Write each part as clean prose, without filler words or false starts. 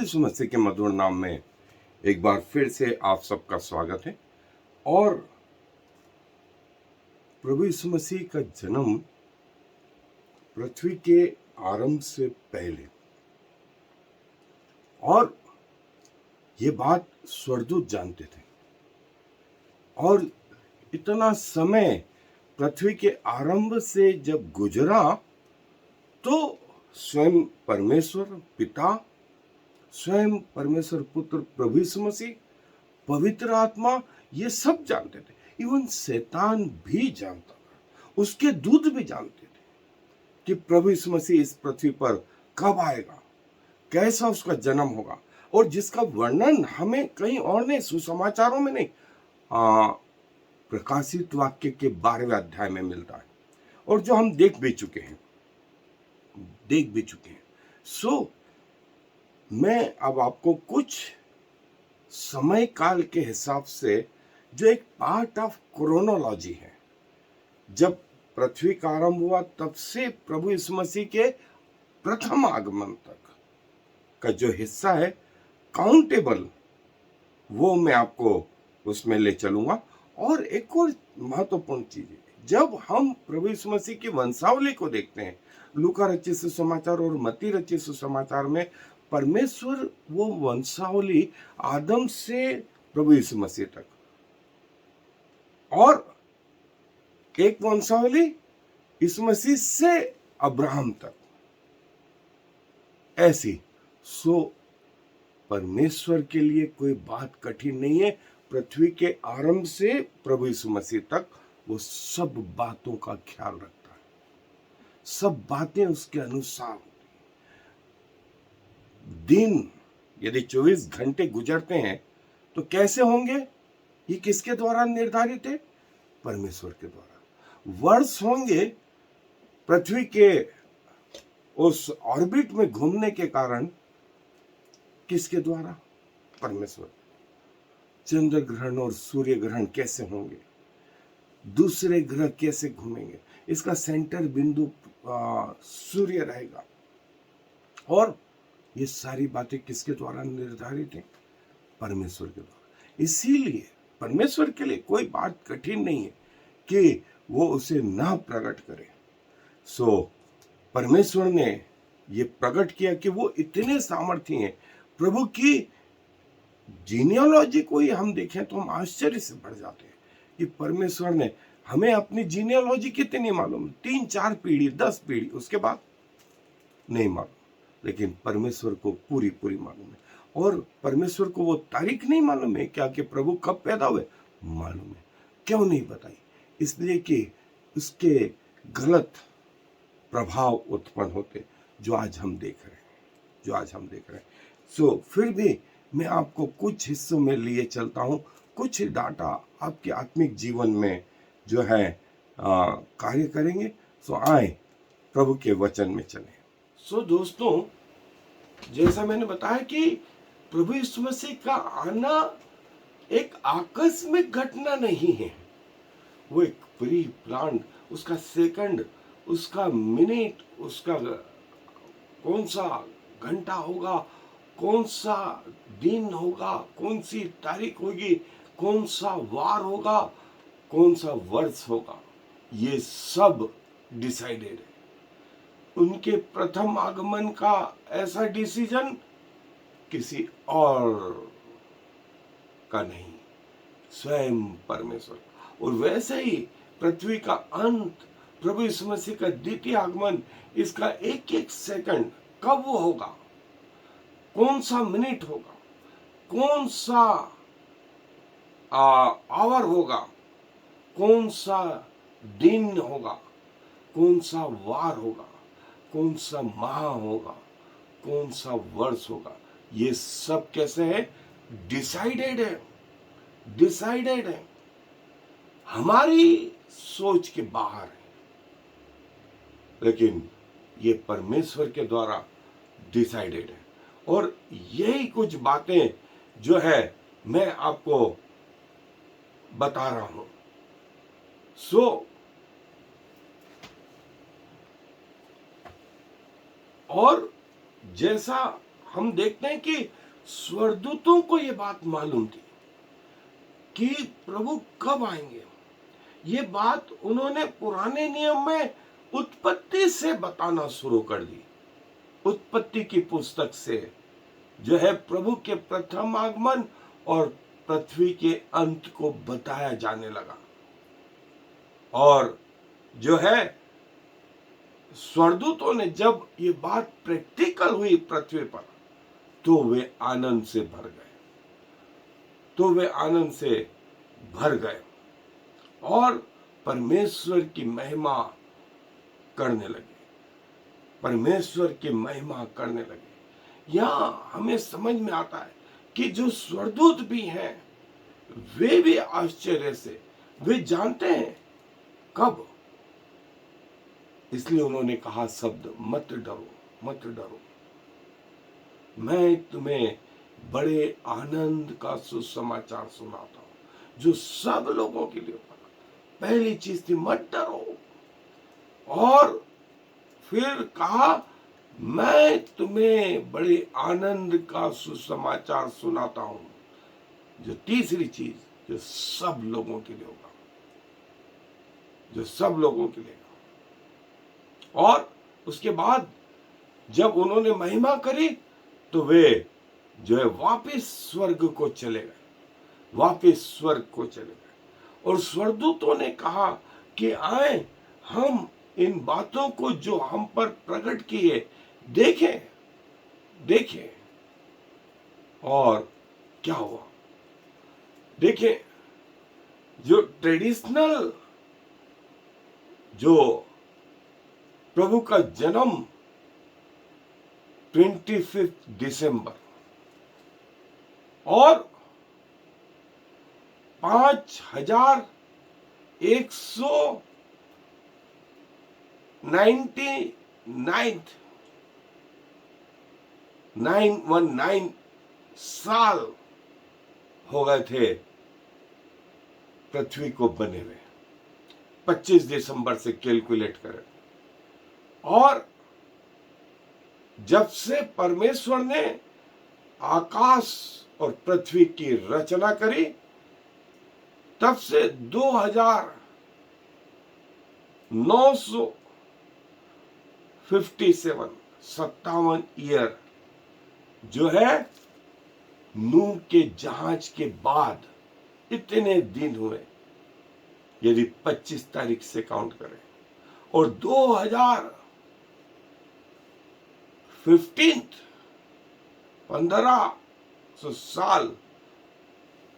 यीशु मसीह के मधुर नाम में एक बार फिर से आप सबका स्वागत है। और प्रभु यीशु मसीह का जन्म पृथ्वी के आरंभ से पहले, और ये बात स्वर्गदूत जानते थे। और इतना समय पृथ्वी के आरंभ से जब गुजरा तो स्वयं परमेश्वर पिता, स्वयं परमेश्वर पुत्र प्रभु यीशु मसीह, पवित्र आत्मा, ये सब जानते थे। इवन शैतान भी जानता था, उसके दूत भी जानते थे कि प्रभु यीशु मसीह इस पृथ्वी पर कब आएगा, कैसा उसका जन्म होगा, और जिसका वर्णन हमें कहीं और नहीं, सुसमाचारों में नहीं, प्रकाशित वाक्य के 12वें अध्याय में मिलता है, और जो हम देख भी चुके हैं। सो मैं अब आपको कुछ समय काल के हिसाब से, जो एक पार्ट ऑफ क्रोनोलॉजी है, जब पृथ्वी का आरंभ हुआ तब से प्रभु यीशु मसीह के प्रथम आगमन तक का जो हिस्सा है काउंटेबल, वो मैं आपको उसमें ले चलूंगा। और एक और महत्वपूर्ण चीज है, जब हम प्रभु यीशु मसीह की वंशावली को देखते हैं, लूका रचित सुसमाचार और मत्ती रचित सुसमाचार में परमेश्वर वो वंशावली आदम से प्रभु यीशु मसीह तक, और एक वंशावली यीशु मसीह से अब्राहम तक, ऐसी। सो परमेश्वर के लिए कोई बात कठिन नहीं है। पृथ्वी के आरंभ से प्रभु यीशु मसीह तक वो सब बातों का ख्याल रखता है, सब बातें उसके अनुसार। दिन यदि 24 घंटे गुजरते हैं तो कैसे होंगे? ये किसके द्वारा निर्धारित है? परमेश्वर के द्वारा। वर्ष होंगे पृथ्वी के उस ऑर्बिट में घूमने के कारण, किसके द्वारा? परमेश्वर। चंद्र ग्रहण और सूर्य ग्रहण कैसे होंगे, दूसरे ग्रह कैसे घूमेंगे, इसका सेंटर बिंदु सूर्य रहेगा। और ये सारी बातें किसके द्वारा निर्धारित है? परमेश्वर के द्वारा। इसीलिए परमेश्वर के लिए कोई बात कठिन नहीं है कि वो उसे ना प्रकट करे। सो परमेश्वर ने ये प्रकट किया कि वो इतने सामर्थ्य हैं। प्रभु की जीनियोलॉजी को ही हम देखें तो हम आश्चर्य से बढ़ जाते हैं कि परमेश्वर ने हमें अपनी जीनियोलॉजी कितनी मालूम, 3-4 पीढ़ी, 10 पीढ़ी, उसके बाद नहीं मालूम, लेकिन परमेश्वर को पूरी मालूम है। और परमेश्वर को वो तारीख नहीं मालूम है क्या कि प्रभु कब पैदा हुए? मालूम है। क्यों नहीं बताई? इसलिए कि उसके गलत प्रभाव उत्पन्न होते जो आज हम देख रहे हैं। सो फिर भी मैं आपको कुछ हिस्सों में लिए चलता हूं, कुछ डाटा आपके आत्मिक जीवन में जो है कार्य करेंगे। सो आए प्रभु के वचन में चलें। सो दोस्तों, जैसा मैंने बताया कि प्रभु यीशु मसीह का आना एक आकस्मिक घटना नहीं है, वो एक प्री प्लान, उसका सेकंड, उसका मिनट, उसका कौन सा घंटा होगा, कौन सा दिन होगा, कौन सी तारीख होगी, कौन सा वार होगा, कौन सा वर्ष होगा, ये सब डिसाइडेड है। उनके प्रथम आगमन का ऐसा डिसीजन किसी और का नहीं, स्वयं परमेश्वर। और वैसे ही पृथ्वी का अंत, प्रभु यीशु मसीह का द्वितीय आगमन, इसका एक एक सेकंड कब वो होगा, कौन सा मिनट होगा, कौन सा आवर होगा, कौन सा दिन होगा, कौन सा वार होगा, कौन सा माह होगा, कौन सा वर्ष होगा, ये सब कैसे है? डिसाइडेड है। हमारी सोच के बाहर है, लेकिन ये परमेश्वर के द्वारा डिसाइडेड है। और यही कुछ बातें जो है मैं आपको बता रहा हूं। सो और जैसा हम देखते हैं कि स्वर्गदूतों को ये बात मालूम थी कि प्रभु कब आएंगे। ये बात उन्होंने पुराने नियम में उत्पत्ति से बताना शुरू कर दी। उत्पत्ति की पुस्तक से जो है प्रभु के प्रथम आगमन और पृथ्वी के अंत को बताया जाने लगा। और जो है स्वर्गदूतों ने जब ये बात प्रैक्टिकल हुई पृथ्वी पर, तो वे आनंद से भर गए और परमेश्वर की महिमा करने लगे। यहां हमें समझ में आता है कि जो स्वर्गदूत भी हैं वे भी आश्चर्य से, वे जानते हैं कब, इसलिए उन्होंने कहा शब्द, मत डरो, मैं तुम्हें बड़े आनंद का सुसमाचार सुनाता हूं जो सब लोगों के लिए होगा। पहली चीज थी मत डरो, और फिर कहा मैं तुम्हें बड़े आनंद का सुसमाचार सुनाता हूं, जो तीसरी चीज जो सब लोगों के लिए होगा, और उसके बाद जब उन्होंने महिमा करी तो वे जो है वापिस स्वर्ग को चले गए, और स्वर्गदूतों ने कहा कि आए हम इन बातों को जो हम पर प्रकट किए देखें। और क्या हुआ देखें, जो ट्रेडिशनल जो प्रभु का जन्म 25 दिसंबर और 919 साल हो गए थे पृथ्वी को बने हुए। 25 दिसंबर से कैलकुलेट करें, और जब से परमेश्वर ने आकाश और पृथ्वी की रचना करी तब से 27 ईयर जो है नूह के जहाज के बाद इतने दिन हुए, यदि 25 तारीख से काउंट करें, और 1500 साल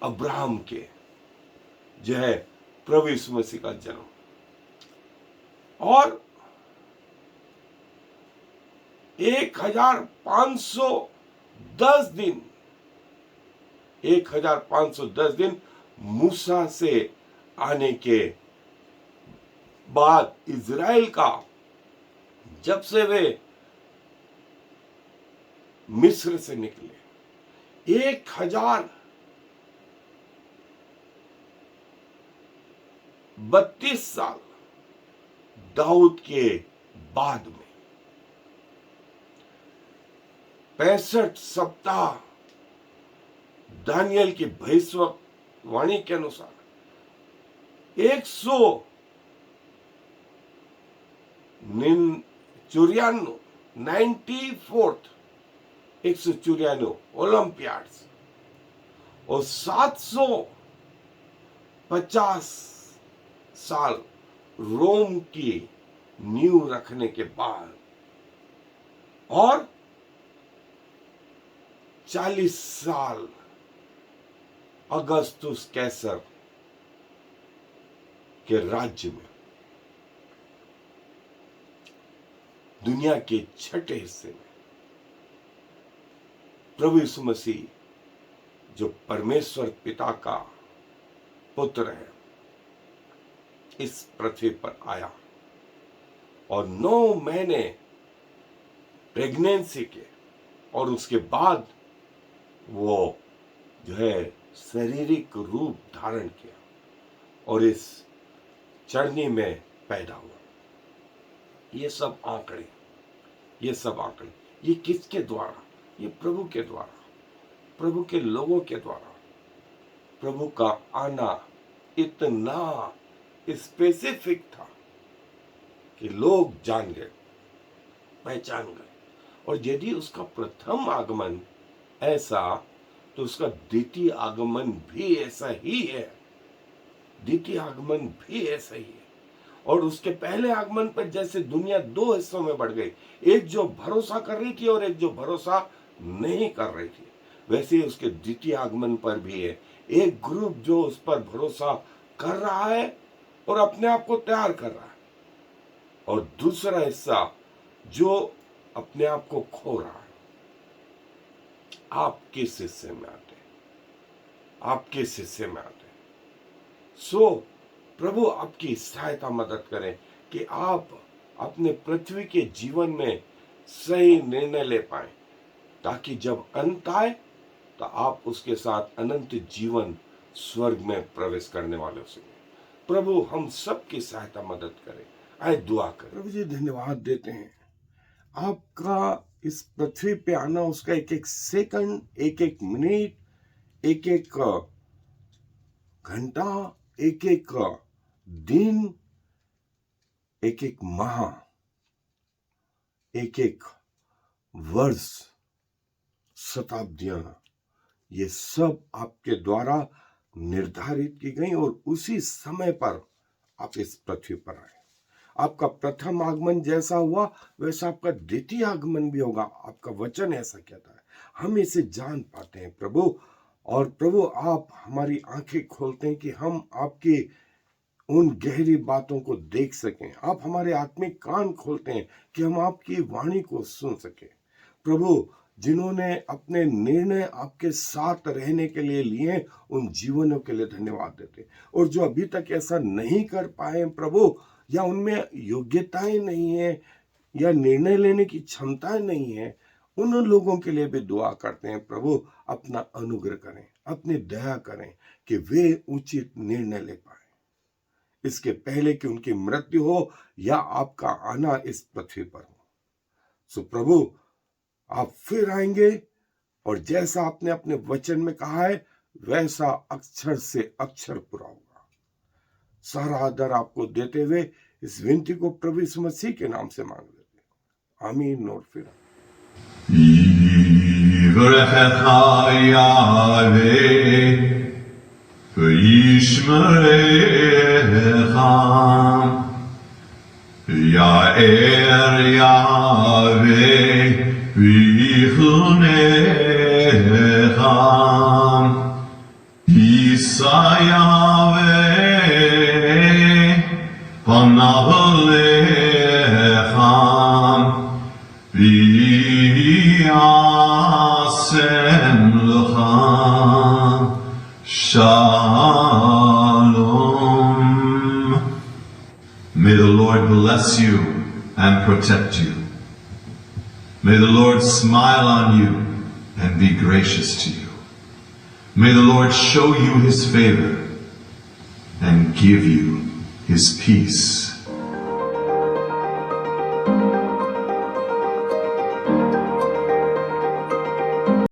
अब्राहम के जो है प्रभु यीशु मसीह का जन्म, और 1510 दिन मूसा से आने के बाद इज़राइल का, जब से वे मिस्र से निकले, 1032 साल दाऊद के बाद में 65 सप्ताह दानियल की भविष्यवाणी के अनुसार 194 ओलंपियाड्स और 750 साल रोम की नींव रखने के बाद, और 40 साल अगस्तुस कैसर के राज्य में, दुनिया के छठे हिस्से में प्रभु यीशु मसीह जो परमेश्वर पिता का पुत्र है इस पृथ्वी पर आया, और 9 महीने प्रेगनेंसी के, और उसके बाद वो जो है शारीरिक रूप धारण किया और इस चरनी में पैदा हुआ। ये सब आंकड़े ये किसके द्वारा? ये प्रभु के द्वारा, प्रभु के लोगों के द्वारा प्रभु का आना इतना स्पेसिफिक था कि लोग जान गए, पहचान गए। और यदि उसका प्रथम आगमन ऐसा, तो उसका द्वितीय आगमन भी ऐसा ही है, द्वितीय आगमन भी ऐसा ही है। और उसके पहले आगमन पर जैसे दुनिया दो हिस्सों में बढ़ गई, एक जो भरोसा कर रही थी और एक जो भरोसा नहीं कर रही थी, वैसे ही उसके द्वितीय आगमन पर भी है एक ग्रुप जो उस पर भरोसा कर रहा है और अपने आप को तैयार कर रहा है, और दूसरा हिस्सा जो अपने आप को खो रहा है। आप किस हिस्से में आते हैं? आप किस हिस्से में आते हैं? सो प्रभु आपकी सहायता मदद करें कि आप अपने पृथ्वी के जीवन में सही निर्णय ले पाए, ताकि जब अंत आए तो आप उसके साथ अनंत जीवन स्वर्ग में प्रवेश करने वाले हो। प्रभु हम सब की सहायता मदद करें। आए दुआ करें। प्रभु जी धन्यवाद देते हैं, आपका इस पृथ्वी पे आना, उसका एक एक सेकंड, एक एक मिनट, एक एक घंटा, एक एक दिन, एक एक माह, एक एक वर्ष, शताब्दियां, ये सब आपके द्वारा निर्धारित की गई और उसी समय पर आप इस पृथ्वी पर आए। आपका प्रथम आगमन जैसा हुआ वैसा आपका द्वितीय आगमन भी होगा। आपका वचन ऐसा कहता है, हम इसे जान पाते हैं प्रभु। और प्रभु आप हमारी आंखें खोलते हैं कि हम आपकी उन गहरी बातों को देख सकें। आप हमारे आत्मिक कान खोलते हैं कि हम आपकी वाणी को सुन सकें। प्रभु जिन्होंने अपने निर्णय आपके साथ रहने के लिए लिए, उन जीवनों के लिए धन्यवाद देते। और जो अभी तक ऐसा नहीं कर पाए प्रभु, या उनमें योग्यताएं नहीं है या निर्णय लेने की क्षमताएं नहीं है, उन लोगों के लिए भी दुआ करते हैं प्रभु अपना अनुग्रह करें, अपनी दया करें कि वे उचित निर्णय ले पाए, इसके पहले कि उनकी मृत्यु हो या आपका आना इस पृथ्वी पर हो। सो प्रभु आप फिर आएंगे और जैसा आपने अपने वचन में कहा है वैसा अक्षर से अक्षर पूरा होगा। सारा आदर आपको देते हुए इस विनती को प्रभु यीशु मसीह के नाम से मांग लेते हैं, आमीन। और फिर May the Lord bless you and protect you. May the Lord smile on you and be gracious to you. May the Lord show you his favor and give you his peace.